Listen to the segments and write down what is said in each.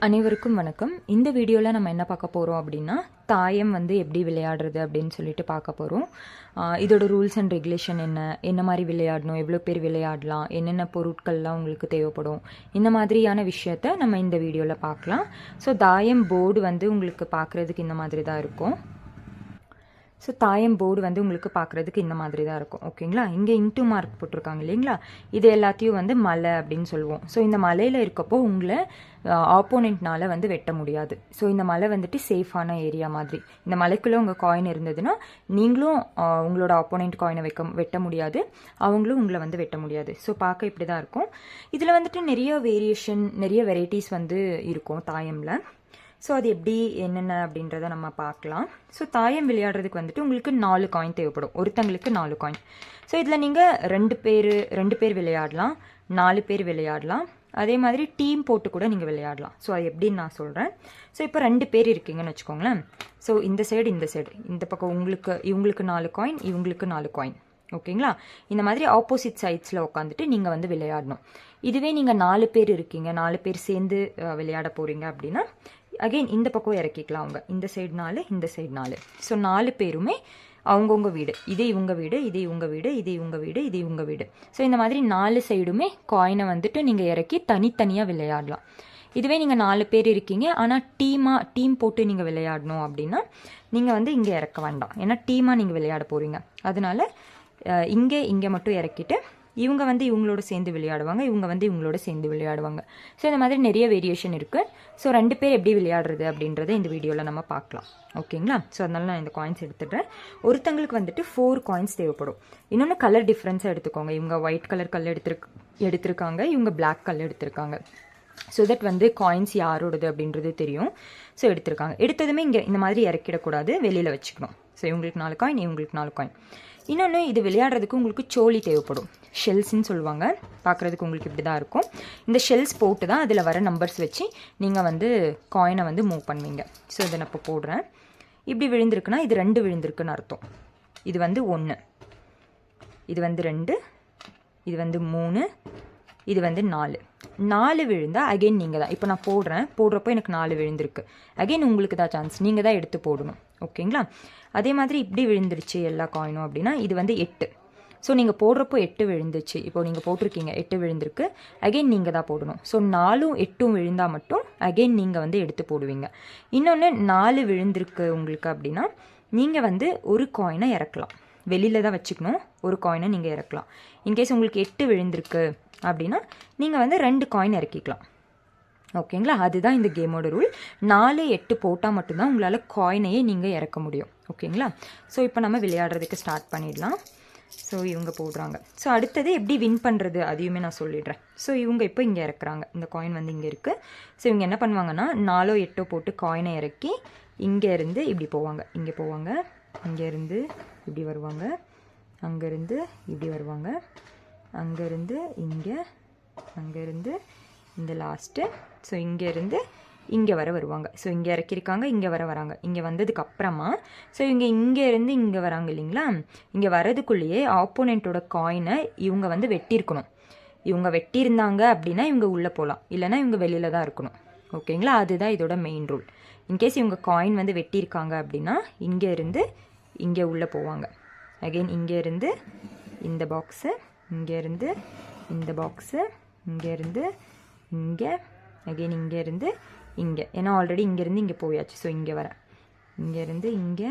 அனைவருக்கும் வணக்கம். இந்த வீடியோவில் நம்ம என்ன பார்க்க போகிறோம் அப்படின்னா, தாயம் வந்து எப்படி விளையாடுறது அப்படின்னு சொல்லிட்டு பார்க்க போகிறோம். இதோட ரூல்ஸ் அண்ட் ரெகுலேஷன் என்ன மாதிரி விளையாடணும், எவ்வளோ பேர் விளையாடலாம், என்னென்ன பொருட்கள்லாம் உங்களுக்கு தேவைப்படும், இந்த மாதிரியான விஷயத்த நம்ம இந்த வீடியோவில் பார்க்கலாம். ஸோ தாயம் போர்டு வந்து உங்களுக்கு பார்க்குறதுக்கு இந்த மாதிரி தான் இருக்கும். ஸோ தாயம் போர்டு வந்து உங்களுக்கு பார்க்குறதுக்கு இந்த மாதிரி தான் இருக்கும். ஓகேங்களா, இங்கே இன்ட்டு மார்க் போட்டிருக்காங்க இல்லைங்களா, இது எல்லாத்தையும் வந்து மலை அப்படின்னு சொல்லுவோம். ஸோ இந்த மலையில் இருக்கப்போ உங்களை ஆப்போனண்ட்னால வந்து வெட்ட முடியாது. ஸோ இந்த மலை வந்துட்டு சேஃபான ஏரியா மாதிரி. இந்த மலைக்குள்ளே உங்கள் காயின் இருந்ததுன்னா நீங்களும் உங்களோட ஆப்போனண்ட் காயினை வெட்ட முடியாது, அவங்களும் உங்களை வந்து வெட்ட முடியாது. ஸோ பார்க்க இப்படி தான் இருக்கும். இதில் வந்துட்டு நிறைய வெரைட்டிஸ் வந்து இருக்கும் தாயமில். ஸோ அது எப்படி என்னென்ன அப்படின்றத நம்ம பார்க்கலாம். ஸோ தாயம் விளையாடுறதுக்கு வந்துட்டு உங்களுக்கு 4 காயின் தேவைப்படும், ஒருத்தங்களுக்கு 4 காயின். ஸோ இதில் நீங்கள் ரெண்டு பேர் விளையாடலாம், 4 பேர் விளையாடலாம், அதே மாதிரி டீம் போட்டு கூட நீங்கள் விளையாடலாம். ஸோ அது எப்படின்னு நான் சொல்கிறேன். ஸோ இப்போ 2 பேர் இருக்கீங்கன்னு வச்சுக்கோங்களேன். ஸோ இந்த சைடு இந்த பக்கம் இவங்களுக்கு 4 காயின், இவங்களுக்கு 4 காயின். ஓகேங்களா, இந்த மாதிரி ஆப்போசிட் சைட்ஸில் உட்காந்துட்டு நீங்கள் வந்து விளையாடணும். இதுவே நீங்கள் 4 பேர் இருக்கீங்க, 4 பேர் சேர்ந்து விளையாட போகிறீங்க அப்படின்னா அகெயின் இந்த பக்கம் இறக்கிக்கலாம். அவங்க இந்த சைடு 4, இந்த சைடு 4. ஸோ 4 பேருமே அவங்கவுங்க வீடு, இது இவங்க வீடு, இது இவங்க வீடு, இது இவங்க வீடு, இது இவங்க வீடு. ஸோ இந்த மாதிரி 4 சைடுமே காயினை வந்துட்டு நீங்கள் இறக்கி தனித்தனியாக விளையாடலாம். இதுவே நீங்கள் 4 பேர் இருக்கீங்க ஆனால் டீம் போட்டு நீங்கள் விளையாடணும் அப்படின்னா நீங்கள் வந்து இங்கே இறக்க வேண்டாம், ஏன்னா டீமாக நீங்கள் விளையாட போகிறீங்க. அதனால இங்கே மட்டும் இறக்கிட்டு இவங்க வந்து இவங்களோட சேர்ந்து விளையாடுவாங்க, இவங்க வந்து இவங்களோட சேர்ந்து விளையாடுவாங்க. ஸோ இந்த மாதிரி நிறைய வேரியேஷன் இருக்குது. ஸோ 2 பேர் எப்படி விளையாடுறது அப்படின்றத இந்த வீடியோவில் நம்ம பார்க்கலாம். ஓகேங்களா, ஸோ அதனால நான் இந்த காயின்ஸ் எடுத்துடுறேன். ஒருத்தங்களுக்கு வந்துட்டு 4 காயின்ஸ் தேவைப்படும். இன்னொன்று கலர் டிஃப்ரென்ஸாக எடுத்துக்கோங்க. இவங்க ஒயிட் கலர் கல் எடுத்திருக்காங்க, இவங்க பிளாக் கல் எடுத்திருக்காங்க. ஸோ தட் வந்து காயின்ஸ் யாரோடது அப்படின்றது தெரியும். ஸோ எடுத்ததுமே இங்கே இந்த மாதிரி இறக்கிடக்கூடாது, வெளியில் வச்சுக்கணும். ஸோ இவங்களுக்கு 4 காயின், இவங்களுக்கு 4 காயின். இன்னொன்று, இது விளையாடுறதுக்கு உங்களுக்கு சோழி தேவைப்படும், ஷெல்ஸ்ன்னு சொல்லுவாங்க. பார்க்குறதுக்கு உங்களுக்கு இப்படி தான் இருக்கும். இந்த ஷெல்ஸ் போட்டு தான் அதில் வர நம்பர்ஸ் வச்சு நீங்கள் வந்து காயினை வந்து மூவ் பண்ணுவீங்க. ஸோ இதை நான் இப்போ போடுறேன். இப்படி விழுந்திருக்குன்னா இது 2 விழுந்திருக்குன்னு அர்த்தம். இது வந்து 1, இது வந்து 2, இது வந்து 3, இது வந்து 4 விழுந்தால் அகெயின் நீங்கள் தான். இப்போ நான் போடுறப்போ எனக்கு 4 விழுந்திருக்கு. அகெயின் உங்களுக்கு தான் சான்ஸ், நீங்கள் தான் எடுத்து போடணும். ஓகேங்களா, அதே மாதிரி இப்படி விழுந்துருச்சு எல்லா காயினும் அப்படின்னா இது வந்து 8. ஸோ நீங்கள் போடுறப்போ 8 விழுந்துச்சு, இப்போ நீங்கள் போட்டிருக்கீங்க 8 விழுந்திருக்கு, அகெயின் நீங்கள் தான் போடணும். ஸோ 4ம் 8ம் விழுந்தால் மட்டும் அகெயின் நீங்கள் வந்து எடுத்து போடுவீங்க. இன்னொன்று, 4 விழுந்திருக்கு உங்களுக்கு அப்படின்னா நீங்கள் வந்து ஒரு காயினை இறக்கலாம், வெளியில் தான் வச்சுக்கணும். ஒரு காயினை நீங்கள் இறக்கலாம். இன்கேஸ் உங்களுக்கு 8 விழுந்திருக்கு அப்படின்னா நீங்கள் வந்து 2 காயின் இறக்கிக்கலாம். ஓகேங்களா, அதுதான் இந்த கேமோட ரூல். 4, 8 போட்டால் மட்டும்தான் உங்களால் காயினையே நீங்கள் இறக்க முடியும். ஓகேங்களா, ஸோ இப்போ நம்ம விளையாடுறதுக்கு ஸ்டார்ட் பண்ணிடலாம். ஸோ இவங்க போடுறாங்க. ஸோ அடுத்தது எப்படி வின் பண்ணுறது அதையுமே நான் சொல்லிடுறேன். ஸோ இவங்க இப்போ இங்கே இறக்குறாங்க, இந்த காயின் வந்து இங்கே இருக்குது. ஸோ இவங்க என்ன பண்ணுவாங்கன்னா 4, 8 போட்டு காயினை இறக்கி இங்கேருந்து இப்படி போவாங்க, இங்கே போவாங்க, இங்கேருந்து இப்படி வருவாங்க, அங்கேருந்து இப்படி வருவாங்க, அங்கேருந்து இங்கே, அங்கேருந்து இந்த லாஸ்ட்டு. ஸோ இங்கேருந்து இங்கே வருவாங்க. ஸோ இங்கே இறக்கியிருக்காங்க, இங்கே வராங்க. இங்கே வந்ததுக்கு அப்புறமா ஸோ இங்கேருந்து இங்கே வராங்க இல்லைங்களா, இங்கே வரதுக்குள்ளேயே ஆப்போனண்ட்டோட காயினை இவங்க வந்து வெட்டியிருக்கணும். இவங்க வெட்டியிருந்தாங்க அப்படின்னா இவங்க உள்ளே போகலாம், இல்லைனா இவங்க வெளியில் தான் இருக்கணும். ஓகேங்களா, அதுதான் இதோட மெயின் ரூல். இன்கேஸ் இவங்க காயின் வந்து வெட்டியிருக்காங்க அப்படின்னா இங்கேருந்து இங்கே உள்ளே போவாங்க. அகெயின் இங்கேருந்து இந்த பாக்ஸு, இங்கேருந்து இந்த பாக்ஸு, இங்கேருந்து இங்கே, அகெயின் இங்கேருந்து இங்கே, ஏன்னா ஆல்ரெடி இங்கேருந்து இங்கே போயாச்சு. ஸோ இங்கே இங்கேருந்து இங்கே,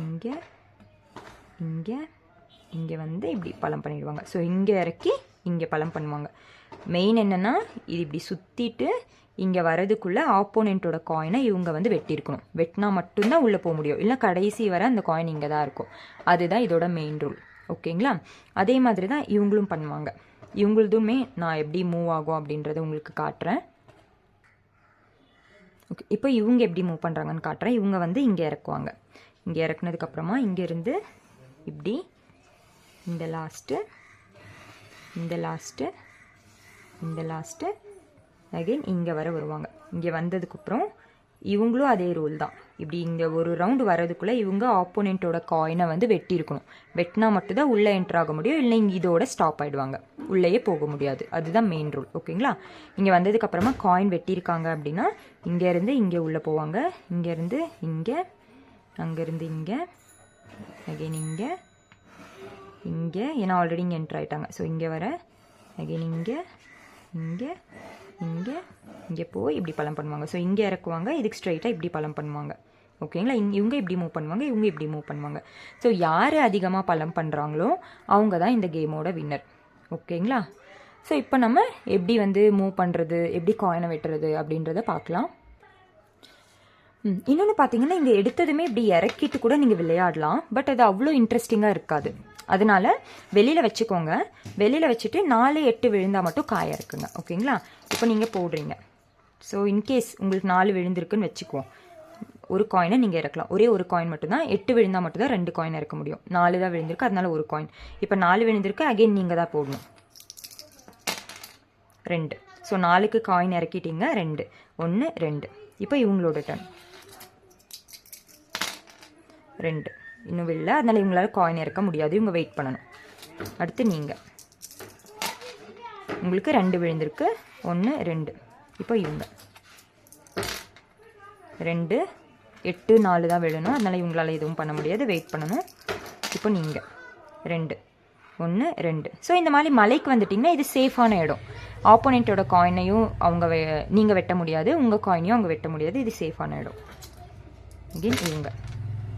இங்கே, இங்கே, இங்கே வந்து இப்படி பலம் பண்ணிடுவாங்க. ஸோ இங்கே இறக்கி இங்கே பலம் பண்ணுவாங்க. மெயின் என்னென்னா இது இப்படி சுற்றிட்டு இங்கே வரதுக்குள்ளே ஆப்போனண்ட்டோட காயினை இவங்க வந்து வெட்டியிருக்கணும். வெட்டினா மட்டும்தான் உள்ளே போக முடியும், இல்லை கடைசி வர அந்த காயின் இங்கே தான் இருக்கும். அதுதான் இதோட மெயின் ரூல். ஓகேங்களா, அதே மாதிரி தான் இவங்களும் பண்ணுவாங்க. இவங்களதுமே நான் எப்படி மூவ் ஆகும் அப்படின்றத உங்களுக்கு காட்டுறேன். ஓகே, இப்போ இவங்க எப்படி மூவ் பண்ணுறாங்கன்னு காட்டுறேன். இவங்க வந்து இங்கே இறக்குவாங்க. இங்கே இறக்குனதுக்கப்புறமா இங்கேருந்து இப்படி இந்த லாஸ்ட்டு, இந்த லாஸ்ட்டு, இந்த லாஸ்ட்டு, அகெயின் இங்கே வருவாங்க. இங்கே வந்ததுக்கப்புறம் இவங்களும் அதே ரூல் தான். இப்படி இங்கே ஒரு ரவுண்டு வரதுக்குள்ளே இவங்க ஆப்போனண்ட்டோட காயினை வந்து வெட்டியிருக்கணும். வெட்டினா மட்டும்தான் உள்ளே என்ட்ரு ஆக முடியும், இல்லை இங்கே இதோட ஸ்டாப் ஆகிடுவாங்க, உள்ளேயே போக முடியாது. அதுதான் மெயின் ரூல். ஓகேங்களா? இங்கே வந்ததுக்கப்புறமா காயின் வெட்டியிருக்காங்க அப்படின்னா இங்கேருந்து இங்கே உள்ளே போவாங்க, இங்கேருந்து இங்கே, அங்கேருந்து இங்கே, அகெயின் இங்கே, இங்கே, ஏன்னா ஆல்ரெடி இங்கே என்ட்ரு ஆகிட்டாங்க. ஸோ இங்கே வர அகெயின் இங்கே, இங்கே, இங்கே, இங்கே போய் இப்படி பலம் பண்ணுவாங்க. ஸோ இங்கே இறக்குவாங்க, இதுக்கு ஸ்ட்ரைட்டாக இப்படி பலம் பண்ணுவாங்க. ஓகேங்களா? இவங்க இப்படி மூவ் பண்ணுவாங்க, இவங்க இப்படி மூவ் பண்ணுவாங்க. ஸோ யார் அதிகமாக பலம் பண்ணுறாங்களோ அவங்க தான் இந்த கேமோட வின்னர். ஓகேங்களா? ஸோ இப்போ நம்ம எப்படி வந்து மூவ் பண்ணுறது, எப்படி காயினை வெட்டுறது அப்படின்றத பார்க்கலாம். இன்னொன்று பார்த்தீங்கன்னா இங்கே எடுத்ததுமே இப்படி இறக்கிட்டு கூட நீங்கள் விளையாடலாம். பட் அது அவ்வளோ இன்ட்ரெஸ்டிங்காக இருக்காது. அதனால வெளியில் வச்சுக்கோங்க. வெளியில் வச்சுட்டு 4, 8 விழுந்தால் மட்டும் காய இருக்குங்க. ஓகேங்களா? இப்போ நீங்கள் போடுறீங்க. ஸோ இன்கேஸ் உங்களுக்கு 4 விழுந்திருக்குன்னு வச்சுக்குவோம், ஒரு காயினை நீங்கள் இறக்கலாம். ஒரே ஒரு காயின் மட்டும்தான். 8 விழுந்தால் மட்டும்தான் 2 காயின் இறக்க முடியும். 4 தான் விழுந்திருக்கு, அதனால ஒரு காயின். இப்போ 4 விழுந்திருக்கு, அகெயின் நீங்கள் தான் போடணும். 2. ஸோ 4க்கு காயின் இறக்கிட்டீங்க. 2, 1, 2. இப்போ இவங்களோட டர்ன். 2 இன்னும் விழல, அதனால இவங்களால காயின் இறக்க முடியாது, இவங்க வெயிட் பண்ணணும். அடுத்து நீங்கள், உங்களுக்கு 2 விழுந்திருக்கு. 1, 2. இப்போ இவங்க 2, 8, 4 தான் விழணும், அதனால இவங்களால எதுவும் பண்ண முடியாது, வெயிட் பண்ணணும். இப்போ நீங்கள் 2, 1, 2. ஸோ இந்த மாதிரி மலைக்கு வந்துட்டிங்கன்னா இது சேஃபான இடம். ஆப்போனண்ட்டோட காயினையும் நீங்கள் வெட்ட முடியாது, உங்கள் காயினையும் அவங்க வெட்ட முடியாது. இது சேஃபான இடம். அகெயின் இவங்க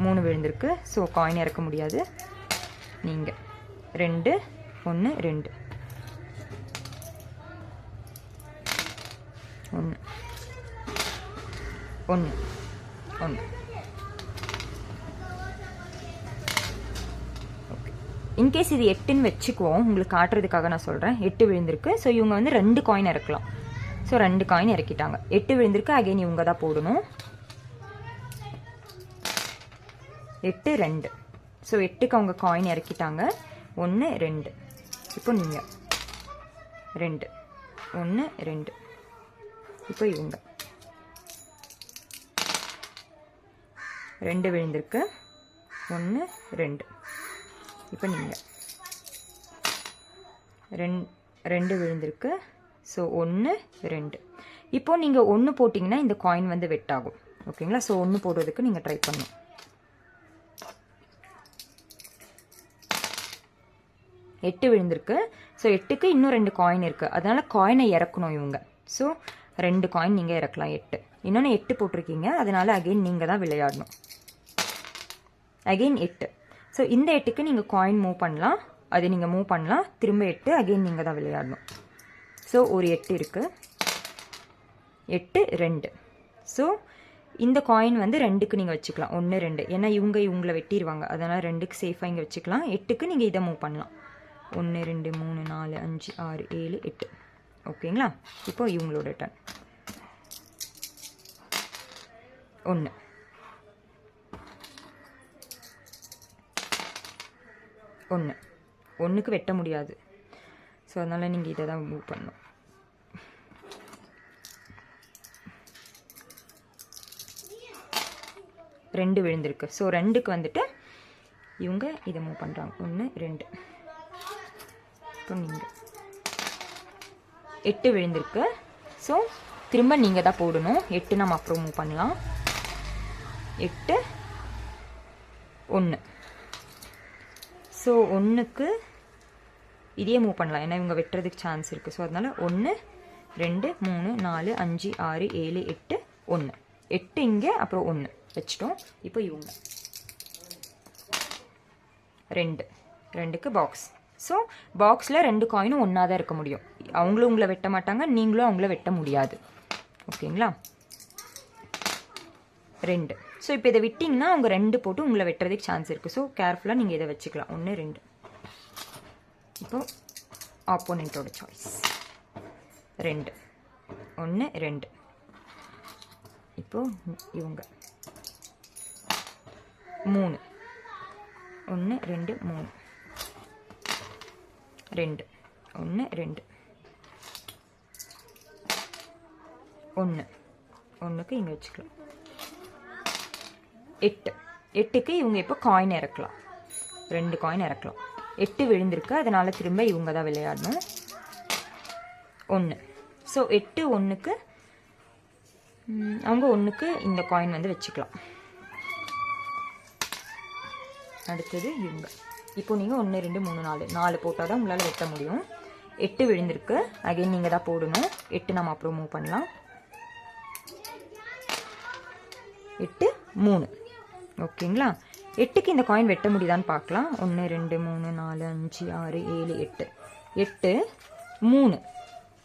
3 விழுந்திருக்கு. ஸோ காயின் இறக்க முடியாது. நீங்கள் 2, 1, 2. 1, 1, 1. ஓகே. இன்கேஸ் இது 8ன்னு வச்சுக்குவோம், உங்களுக்கு காட்டுறதுக்காக நான் சொல்கிறேன். 8 விழுந்திருக்கு. ஸோ இவங்க வந்து 2 காயின் இறக்கலாம். ஸோ 2 காயின் இறக்கிட்டாங்க. 8 விழுந்திருக்கு, அகெயின் இவங்க தான் போடணும். 8, 2. ஸோ 8க்கு அவங்க காயின் இறக்கிட்டாங்க. 1, 2. இப்போ நீங்கள் 2, 1, 2. இப்போ இவங்க 2 விழுந்திருக்கு. 1, 2. இப்போ நீங்கள் 2 விழுந்திருக்கு. ஸோ 1, 2. இப்போ நீங்கள் 1 போட்டிங்கன்னா இந்த காயின் வந்து வெட்டாகும். ஓகேங்களா? ஸோ 1 போடுறதுக்கு நீங்கள் ட்ரை பண்ணணும். 8 விழுந்திருக்கு. ஸோ 8க்கு இன்னும் 2 காயின் இருக்குது, அதனால காயினை இறக்கணும் இவங்க. ஸோ 2 காயின் நீங்கள் இறக்கலாம். 8 இன்னொன்று 8 போட்டிருக்கீங்க, அதனால அகெயின் நீங்கள் தான் விளையாடணும். அகெயின் 8. ஸோ இந்த 8க்கு நீங்கள் காயின் மூவ் பண்ணலாம், அது நீங்கள் மூவ் பண்ணலாம். திரும்ப 8, அகெயின் நீங்கள் தான் விளையாடணும். ஸோ ஒரு 8 இருக்குது. 8, 2. ஸோ இந்த காயின் வந்து 2க்கு நீங்கள் வச்சுக்கலாம். 1, 2. ஏன்னா இவங்களை வெட்டிடுவாங்க, அதனால் 2க்கு சேஃபாக இங்கே வச்சுக்கலாம். 8க்கு நீங்கள் இதை மூவ் பண்ணலாம். 1, 2, 3, 4, 5, 6, 7, 8. ஓகேங்களா? இப்போ இவங்களோட டர்ன். 1, 1. 1க்கு வெட்ட முடியாது. ஸோ அதனால் நீங்கள் இதை தான் மூவ் பண்ணணும். 2 விழுந்திருக்கு. ஸோ 2க்கு வந்துட்டு இவங்க இதை மூவ் பண்ணுறாங்க. 1, 2. இப்போ நீங்கள் 8 விழுந்திருக்கு. ஸோ திரும்ப நீங்கள் தான் போடணும். 8 நம்ம அப்புறம் மூவ் பண்ணலாம். 8, 1. ஸோ 1க்கு இதே மூவ் பண்ணலாம், ஏன்னா இவங்க வெட்டுறதுக்கு சான்ஸ் இருக்குது. ஸோ அதனால் 1, 2, 3, 4, 5, 6, 7, 8, 1. 8 இங்கே, அப்புறம் 1 வச்சிட்டோம். இப்போ இவங்க 2, 2க்கு பாக்ஸ். ஸோ பாக்ஸில் 2 காயினும் ஒன்றா தான் இருக்க முடியும். அவங்களும் உங்களை வெட்ட மாட்டாங்க, நீங்களும் அவங்கள வெட்ட முடியாது. ஓகேங்களா? 2. ஸோ இப்போ இதை விட்டிங்கன்னா அவங்க 2 போட்டு உங்களை வெட்டுறதுக்கு சான்ஸ் இருக்குது. ஸோ கேர்ஃபுல்லாக நீங்கள் இதை வச்சுக்கலாம். 1, 2. இப்போ ஆப்போனண்ட்டோட சாய்ஸ். 2, 1, 2. இப்போ இவங்க 3, 1, 2, 3. 2, 1, 2. 1, 1க்கு இங்கே வச்சுக்கலாம். 8. 8க்கு இவங்க இப்போ காயின் இறக்கலாம், 2 காயின் இறக்கலாம். 8 விழுந்திருக்கு, அதனால் திரும்ப இவங்க தான் விளையாடணும். 1. ஸோ 8 1க்கு அவங்க 1க்கு இந்த காயின் வந்து வச்சுக்கலாம். அடுத்தது இவங்க. இப்போ நீங்கள் 1 2 3 4 4 போட்டால் தான் உங்களால் வெட்ட முடியும். 8 விழுந்திருக்கு, அகைன் நீங்கள் தான் போடணும். 8 நம்ம அப்புறம் மூவ் பண்ணலாம். 8 3. ஓகேங்களா? 8க்கு இந்த காயின் வெட்ட முடியுதான்னு பார்க்கலாம். 1 2 3 4 5 6 7 8. 8 3.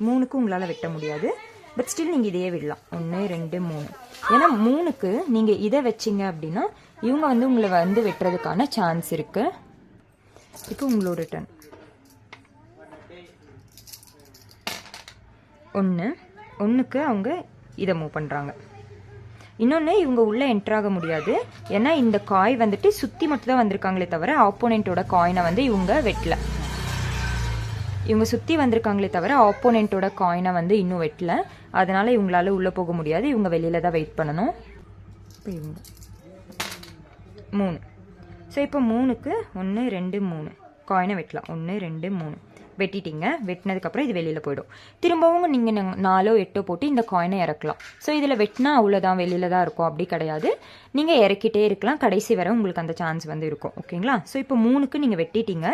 3க்கு உங்களால் வெட்ட முடியாது, பட் ஸ்டில் நீங்கள் இதையே விடலாம். 1 2 3. ஏன்னா 3க்கு நீங்கள் இதை வச்சிங்க அப்படின்னா இவங்க வந்து உங்களை வந்து வெட்டுறதுக்கான சான்ஸ் இருக்கு. இப்போ உங்களோட டர்ன். 1க்கு அவங்க இதை மூவ் பண்ணுறாங்க. இன்னொன்று, இவங்க உள்ளே என்ட்ராக முடியாது, ஏன்னா இந்த காய் வந்துட்டு சுற்றி மட்டும் தான் வந்திருக்காங்களே தவிர ஆப்போனண்ட்டோட காயினை வந்து இவங்க வெட்டல. இவங்க சுற்றி வந்திருக்காங்களே தவிர ஆப்போனண்ட்டோட காயினை வந்து இன்னும் வெட்டல. அதனால் இவங்களால உள்ளே போக முடியாது, இவங்க வெளியில் தான் வெயிட் பண்ணணும். இப்போ இவங்க 3. ஸோ இப்போ 3க்கு 1 2 3 காயினை வெட்டலாம். 1 2 3 வெட்டிட்டீங்க. வெட்டினதுக்கப்புறம் இது வெளியில் போயிடும். திரும்பவும் நீங்கள் 4 8 போட்டு இந்த காயினை இறக்கலாம். ஸோ இதில் வெட்டினா அவ்வளோதான், வெளியில் தான் இருக்கும், அப்படி கிடையாது. நீங்கள் இறக்கிட்டே இருக்கலாம், கடைசி வரை உங்களுக்கு அந்த சான்ஸ் வந்து இருக்கும். ஓகேங்களா? ஸோ இப்போ 3க்கு நீங்கள் வெட்டிட்டீங்க.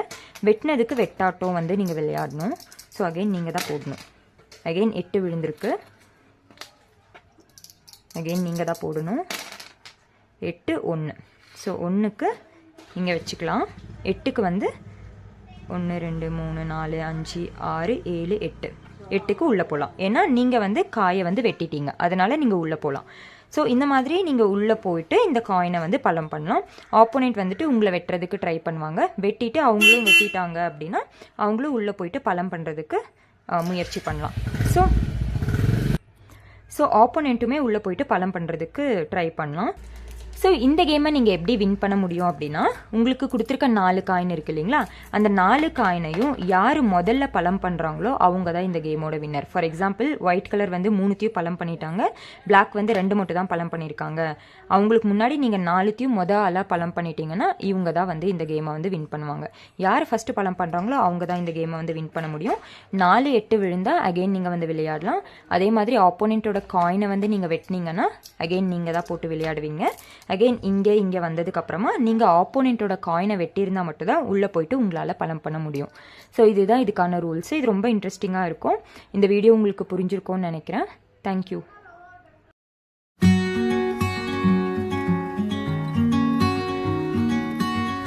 வெட்டினதுக்கு வெட்டாட்டம் வந்து நீங்கள் விளையாடணும். ஸோ அகைன் நீங்கள் தான் போடணும். அகைன் 8 விழுந்திருக்கு, அகைன் நீங்கள் தான் போடணும். 8 1. ஸோ 1க்கு இங்கே வச்சுக்கலாம். 8க்கு வந்து 1 2 3 4 5 6 7 8. 8க்கு உள்ளே போகலாம், ஏன்னா நீங்கள் வந்து காயை வந்து வெட்டிட்டீங்க, அதனால் நீங்கள் உள்ளே போகலாம். ஸோ இந்த மாதிரி நீங்கள் உள்ளே போயிட்டு இந்த காயினை வந்து பலம் பண்ணலாம். ஆப்போனண்ட் வந்துட்டு உங்களை வெட்டுறதுக்கு ட்ரை பண்ணுவாங்க. வெட்டிட்டு அவங்களும் வெட்டிட்டாங்க அப்படின்னா அவங்களும் உள்ளே போயிட்டு பலம் பண்ணுறதுக்கு முயற்சி பண்ணலாம். ஸோ ஆப்போனண்ட்டுமே உள்ளே போயிட்டு பலம் பண்ணுறதுக்கு ட்ரை பண்ணலாம். ஸோ இந்த கேமை நீங்கள் எப்படி வின் பண்ண முடியும் அப்படின்னா, உங்களுக்கு கொடுத்துருக்க 4 காயின் இருக்குது இல்லைங்களா, அந்த 4 காயினையும் யார் முதல்ல பலம் பண்ணுறாங்களோ அவங்க தான் இந்த கேமோட winner. For example, white colour வந்து 3த்தையும் பலம் பண்ணிட்டாங்க, பிளாக் வந்து 2 மட்டும் தான் பலம் பண்ணியிருக்காங்க. அவங்களுக்கு முன்னாடி நீங்கள் 4த்தையும் ஆளாக பலம் பண்ணிட்டீங்கன்னா இவங்க தான் வந்து இந்த கேமை வந்து வின் பண்ணுவாங்க. யார் ஃபஸ்ட்டு பலம் பண்ணுறாங்களோ அவங்க தான் இந்த கேமை வந்து வின் பண்ண முடியும். 4 8 விழுந்தால் அகெயின் நீங்கள் வந்து விளையாடலாம். அதே மாதிரி ஆப்போனண்ட்டோட காயினை வந்து நீங்கள் வெட்டினீங்கன்னா அகெயின் நீங்கள் தான் போட்டு விளையாடுவீங்க. அகெயின் இங்கே வந்ததுக்கப்புறமா நீங்கள் ஆப்போனண்ட்டோட காயினை வெட்டியிருந்தால் மட்டும்தான் உள்ளே போயிட்டு உங்களால் பலம் பண்ண முடியும். ஸோ இதுதான் இதுக்கான ரூல்ஸ். இது ரொம்ப இன்ட்ரெஸ்டிங்காக இருக்கும். இந்த வீடியோ உங்களுக்கு புரிஞ்சிருக்கும்னு நினைக்கிறேன். தேங்க்யூ.